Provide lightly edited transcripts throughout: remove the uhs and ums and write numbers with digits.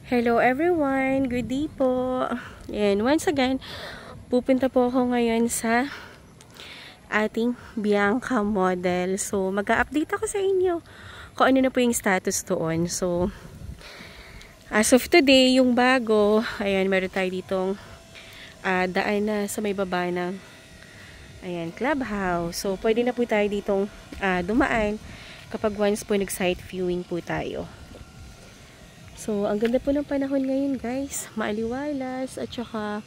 Hello everyone! Good day po! And once again, pupunta po ako ngayon sa ating Bianca model. So, mag-a-update ako sa inyo kung ano na po yung status doon. So, as of today, yung bago, ayan, meron tayo ditong daan na sa may baba ng ayan, clubhouse. So, pwede na po tayo ditong dumaan kapag once po nag-site viewing po tayo. So, ang ganda po ng panahon ngayon, guys. Maaliwalas at saka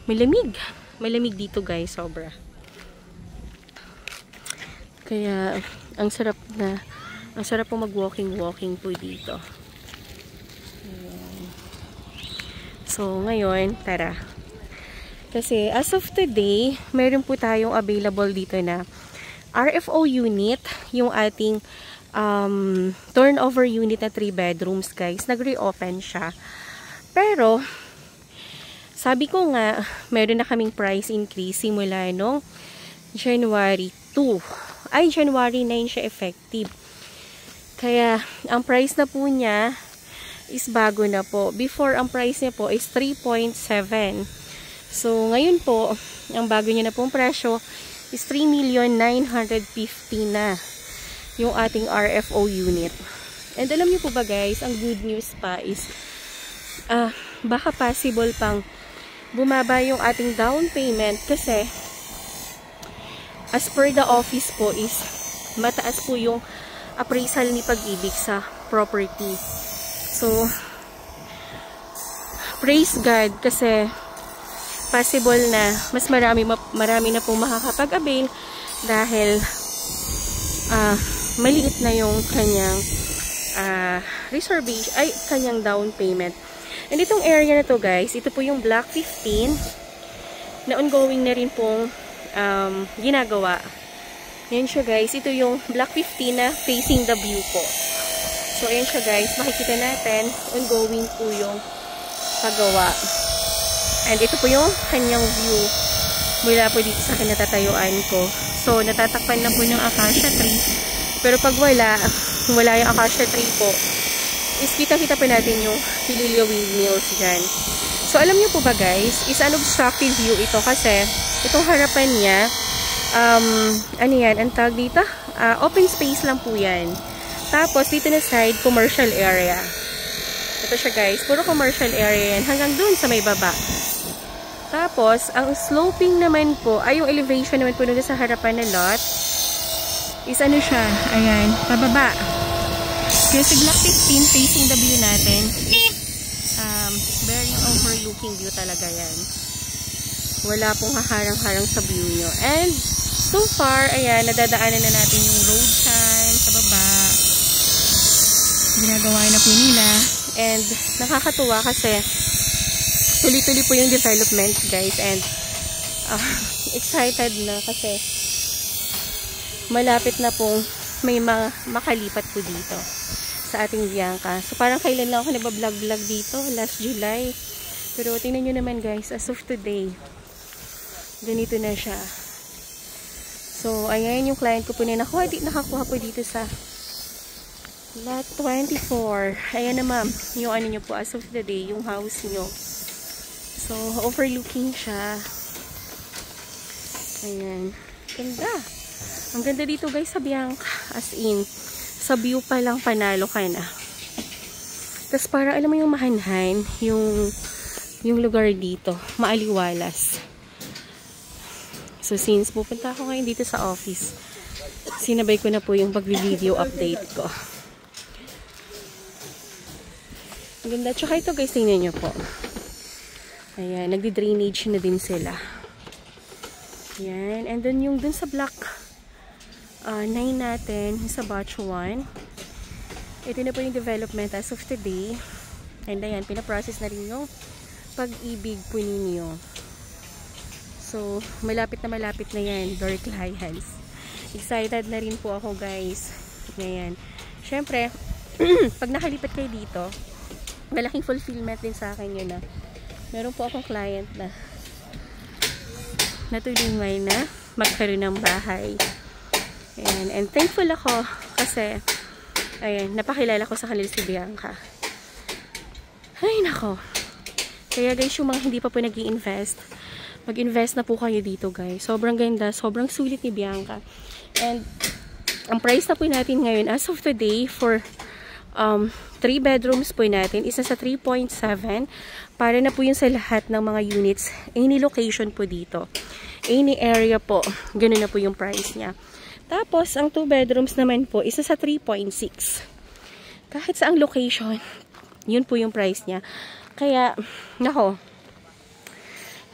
malamig. Malamig dito, guys, sobra. Kaya ang sarap po mag-walking po dito. Ayan. So, ngayon, tara. Kasi as of today, meron po tayong available dito na RFO unit, yung ating turnover unit na 3 bedrooms, guys. Nag-reopen siya. Pero, sabi ko nga, meron na kaming price increase simula nung January 2. Ay, January 9 siya effective. Kaya, ang price na po niya is bago na po. Before, ang price niya po is 3.7. So, ngayon po, ang bago niya na pong presyo is 3,950,000 na yung ating RFO unit. And alam niyo po ba, guys, ang good news pa is baka possible pang bumaba yung ating down payment kasi as per the office po is mataas po yung appraisal ni Pag-ibig sa property. So, praise God kasi possible na mas marami na pong makakapag-avail dahil maliit na yung kanyang reservation, ay kanyang down payment. And itong area na to, guys, ito po yung Block 15 na ongoing na rin pong ginagawa. Yan siya, guys. Ito yung Block 15 na facing the view po. So, ayan siya, guys. Makikita natin, ongoing po yung paggawa. And ito po yung kanyang view mula po dito sa kinatatayuan ko. So, natatakpan na po ng acacia tree. Pero pag wala yung acacia tree po, is kita-kita pa natin yung Pililio windmills dyan. So, alam nyo po ba, guys, is unobstructed view ito kasi itong harapan niya, ano yan, ang tawag dito? Open space lang po yan. Tapos, dito na side, commercial area. Ito siya, guys. Puro commercial area yan. Hanggang dun sa may baba. Tapos, ang sloping naman po, ay yung elevation naman po nung sa harapan na lot, is ano siya, ayan, pababa. Kaya sa Block 15, facing the view natin, very overlooking view talaga yan. Wala pong haharang-harang sa view nyo. And, so far, ayan, nadadaanan na natin yung road dyan, sa baba. Ginagawa na po nila. And, nakakatuwa kasi, tuloy-tuloy po yung development, guys. And, excited na kasi, malapit na pong may makalipat po dito sa ating Bianca. So, parang kailan lang ako nagbablog-vlog dito? Last July. Pero, tingnan nyo naman, guys, as of today, ganito na siya. So, ayan yung client ko po na nakakuha po dito sa lot 24. Ayan na, ma'am, yung ano nyo po as of the day, yung house nyo. So, overlooking siya. Ayan. Ganda. Ang ganda dito, guys, sa Bianca. As in, sa view pa lang panalo ka na. Tapos para, alam mo yung mahanhan, yung lugar dito, maaliwalas. So, since pupunta ako ngayon dito sa office, sinabay ko na po yung pag-video update ko. Ang ganda. Tsaka ito, guys, tingnan nyo po. Ayan, nagdi-drainage na din sila. Ayan, and then yung dun sa block 9 natin, sa batch 1. Ito na po yung development as of today. And ayan, pinaprocess na rin yung Pag-ibig po ninyo. So, malapit na yan, door clients. Excited na rin po ako, guys. Ayan. Siyempre, pag nakalipat kayo dito, malaking fulfillment din sa akin yun na meron po akong client na natulungan na magkaroon ng bahay. Ayan. And thankful ako kasi ayan, napakilala ko sa kanila si Bianca. Ay, nako. Kaya guys, yung mga hindi pa po nag-i-invest, mag-invest na po kayo dito guys. Sobrang ganda, sobrang sulit ni Bianca. And ang price na po natin ngayon as of today for 3 bedrooms po natin, isa sa 3.7 para na po yun sa lahat ng mga units. Any location po dito. Any area po. Ganun na po yung price niya. Tapos, ang 2 bedrooms naman po, isa sa 3.6. Kahit sa ang location, yun po yung price niya. Kaya, nako,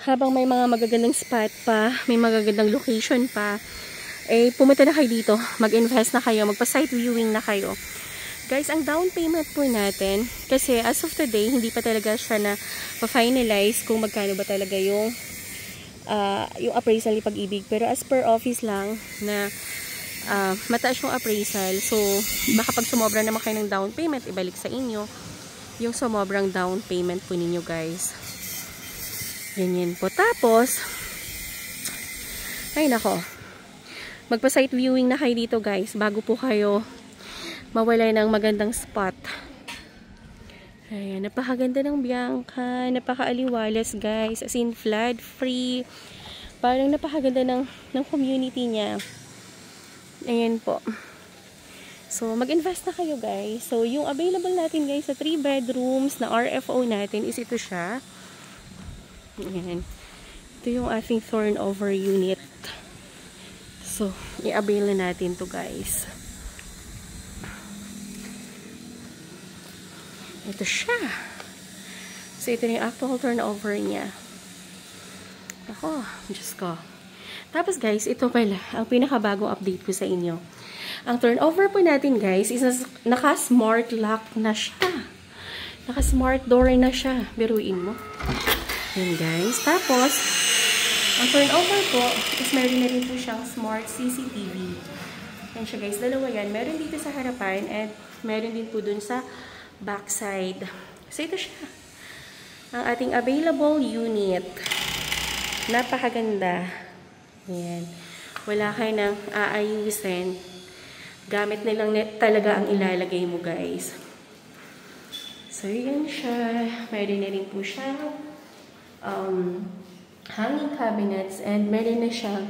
habang may mga magagandang spot pa, may magagandang location pa, eh, pumunta na kayo dito, mag-invest na kayo, magpa-site viewing na kayo. Guys, ang down payment po natin, kasi as of today, hindi pa talaga siya na pa-finalize kung magkano ba talaga yung appraisal ni Pag-ibig. Pero as per office lang, na mataas yung appraisal, so baka pag sumobra naman kayo ng down payment, ibalik sa inyo yung sumobrang down payment po ninyo guys. Ganyan po. Tapos, ay nako, magpa-site viewing na kayo dito guys, bago po kayo mawalay ng magandang spot. Ayan, napakaganda ng Bianca, napaka-aliwalas guys, as in flood free, parang napakaganda ng community niya. Ayan po. So, mag-invest na kayo guys. So, yung available natin guys sa 3 bedrooms na RFO natin is ito siya. Ayan. Ito yung ating turnover unit. So, i-avail na natin to guys. Ito siya. So, ito na yung actual turnover niya. Ako, Diyos ko. Tapos guys, ito pala, ang pinakabagong update ko sa inyo. Ang turnover po natin guys, is naka-smart lock na siya. Naka-smart door na siya. Biruin mo. Yan guys. Tapos, ang turnover po, is meron na rin po siyang smart CCTV. Yan siya guys, dalawa yan. Meron dito sa harapan, and meron din po dun sa backside. So, ito siya. Ang ating available unit. Napakaganda. Yan. Wala kayo nang aayusin. Gamit na lang talaga ang ilalagay mo guys. So, yan siya. Meron na rin po siya hanging cabinets, and meron na siyang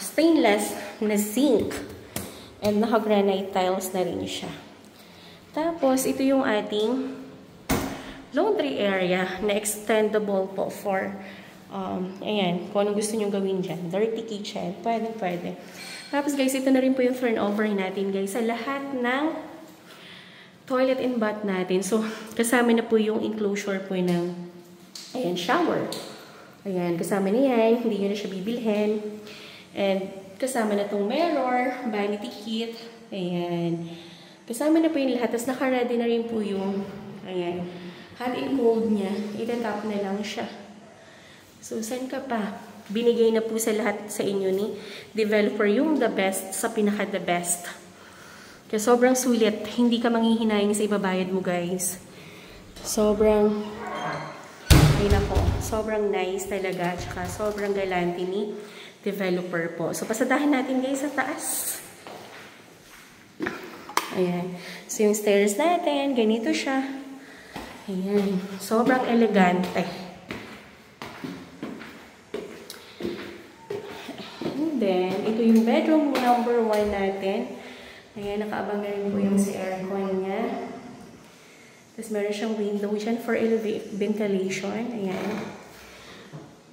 stainless na sink, and naka-granite tiles na rin siya. Tapos, ito yung ating laundry area na extendable po for ayan, kung anong gusto nyo gawin dyan. Dirty kitchen. Pwede. Tapos guys, ito na rin po yung turnover natin guys sa lahat ng toilet and bath natin. So, kasama na po yung enclosure po ng ayan, shower. Ayan, kasama na yan. Hindi nyo na siya bibilhin. And, kasama na itong mirror, vanity kit. Ayan. Kasama na po yung lahat. Tapos, naka-ready na rin po yung ayan, hot and cold niya. Itatap na lang siya. So, saan ka pa? Binigay na po sa lahat sa inyo ni developer yung the best sa pinaka-the best. Kaya sobrang sulit. Hindi ka manghihinayang sa ibabayad mo, guys. Sobrang, ay nako, sobrang nice talaga. Tsaka sobrang galante ni developer po. So, pasadahan natin, guys, sa taas. Ayan. So, yung stairs natin, ganito siya. Ayan. Sobrang elegante. Then, ito yung bedroom number 1 natin. Ayan, nakaabang na rin po yung si aircon niya. Tapos, meron siyang window dyan for ventilation. Ayan.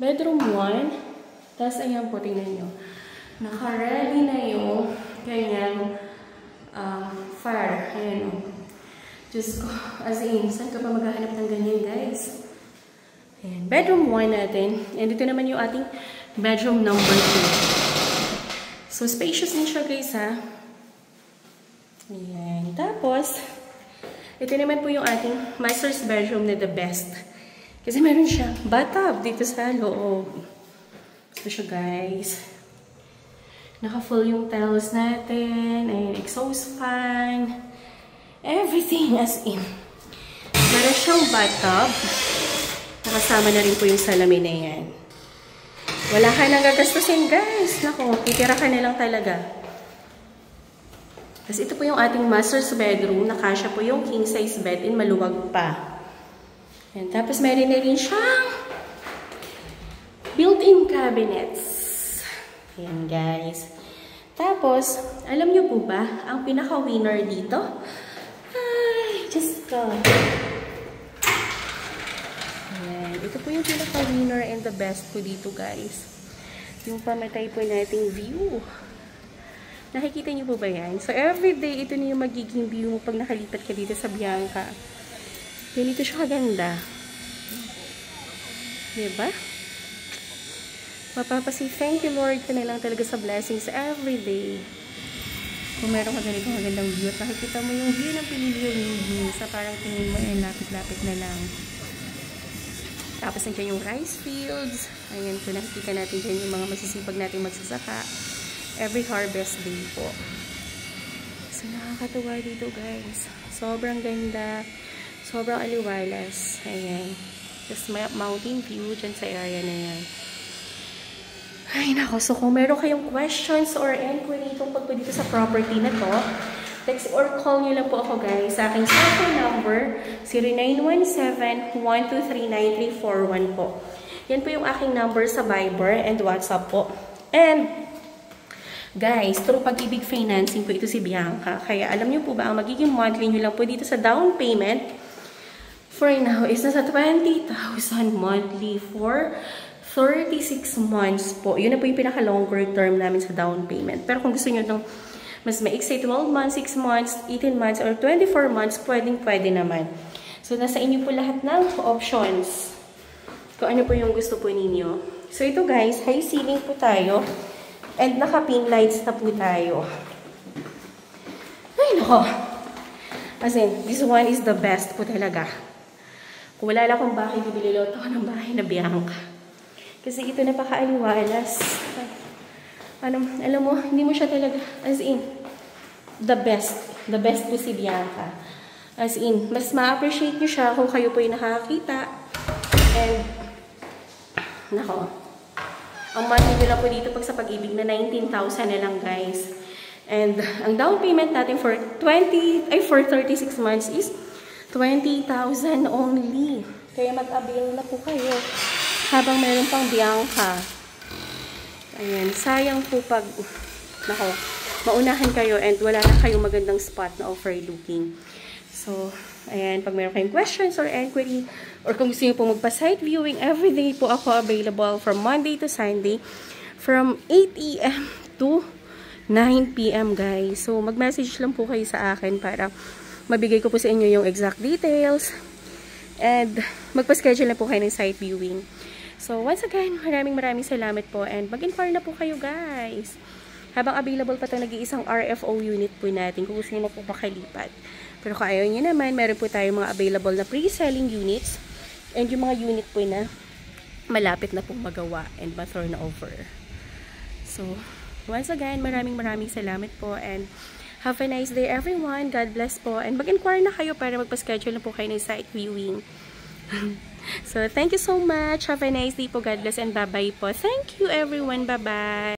Bedroom 1. Tapos, ayan po, tingnan nyo. Naka-ready na yung kanyang fire. Ayan o. Diyos ko, as in, saan ka pa maghahanap ng ganyan, guys? Ayan. Bedroom 1 natin. And ito naman yung ating bedroom number 2. So, spacious din siya, guys, ha? Ayan. Tapos, ito naman po yung ating master's bedroom na the best. Kasi meron siya bathtub dito sa loob. Ito siya, guys. Naka-full yung tiles natin. Ayan, exhaust fan. Everything as in. Meron siyang bathtub. Nakasama na rin po yung salamin na yan. Wala ka nang gagastusin, guys. Nako, titira ka na lang talaga. Tapos ito po yung ating master's bedroom. Nakasya po yung king size bed and maluwag pa. Ayan. Tapos meron na rin siyang built-in cabinets. Ayan guys. Tapos, alam niyo po ba, ang pinaka-winner dito? Ay, Diyos ko. Ayan. Ito po yung pinaka-winner and the best po dito guys. Yung pamatay po nating view. Nakikita niyo po ba yan? So, everyday, ito na yung magiging view mo pag nakalipat ka dito sa Bianca. Ganito siya kaganda. Diba? Mapapasay, thank you Lord ka na lang talaga sa blessings everyday. Kung meron ka ganito magandang view at nakikita mo yung view ng Pililio sa parang tingin mo lapit-lapit na lang. Tapos nandiyan yung rice fields. Ayan po, nakikita natin dyan yung mga masisipag nating magsasaka. Every harvest day po. So, nakakatuwa dito guys. Sobrang ganda. Sobrang aliwalas. Ayan. Just may mountain view dyan sa area na yan. Ay nako. So, kung meron kayong questions or inquiry tungkol po dito sa property na to, text or call nyo lang po ako guys sa aking cellphone number 0917-123-9341 po. Yan po yung aking number sa Viber and WhatsApp po. And guys, through Pag-ibig Financing po ito si Bianca. Kaya alam niyo po ba, ang magiging monthly nyo lang po dito sa down payment for now is nasa 20,000 monthly for 36 months po. Yun na po yung pinaka-longer term namin sa down payment. Pero kung gusto nyo ng mas maiksi 12 months, 6 months, 18 months, or 24 months, pwede naman. So, nasa inyo po lahat ng options. Kung ano po yung gusto po ninyo. So, ito guys, high ceiling po tayo. And naka-pin lights na po tayo. Ay, nako. As in, this one is the best po talaga. Kung wala lang kung bakit ibililoto ko ng bahay na Bianca. Kasi ito napaka-aliwalas. Alam mo, hindi mo siya talaga, as in, the best. The best po si Bianca. As in, mas ma-appreciate nyo siya kung kayo po yung nakakita. And, nako. Ang monthly nyo lang po dito pag sa Pag-ibig na 19,000 na lang guys. And ang down payment natin for 36 months is 20,000 only. Kaya mag-avail na po kayo habang meron pang Bianca. Ayan, sayang po pag maunahan kayo and wala na kayong magandang spot na overlooking. So, ayan, pag meron kayong questions or inquiry, or kung gusto nyo po magpa-site viewing, everyday po ako available from Monday to Sunday from 8 AM to 9 PM guys. So, mag-message lang po kayo sa akin para mabigay ko po sa inyo yung exact details and magpa-schedule na po kayo ng site viewing. So, once again, maraming salamat po and mag-inquire na po kayo guys. Habang available pa ito, nag-iisang RFO unit po natin kung gusto nyo na po makalipat. Pero kung ayaw nyo naman, meron po tayo mga available na pre-selling units and yung mga unit po na malapit na pong magawa and ma-turn over. So, once again, maraming salamat po and have a nice day everyone. God bless po and mag-inquire na kayo para magpa-schedule na po kayo ng site viewing. So, thank you so much. Have a nice day po. God bless and bye-bye po. Thank you everyone. Bye-bye.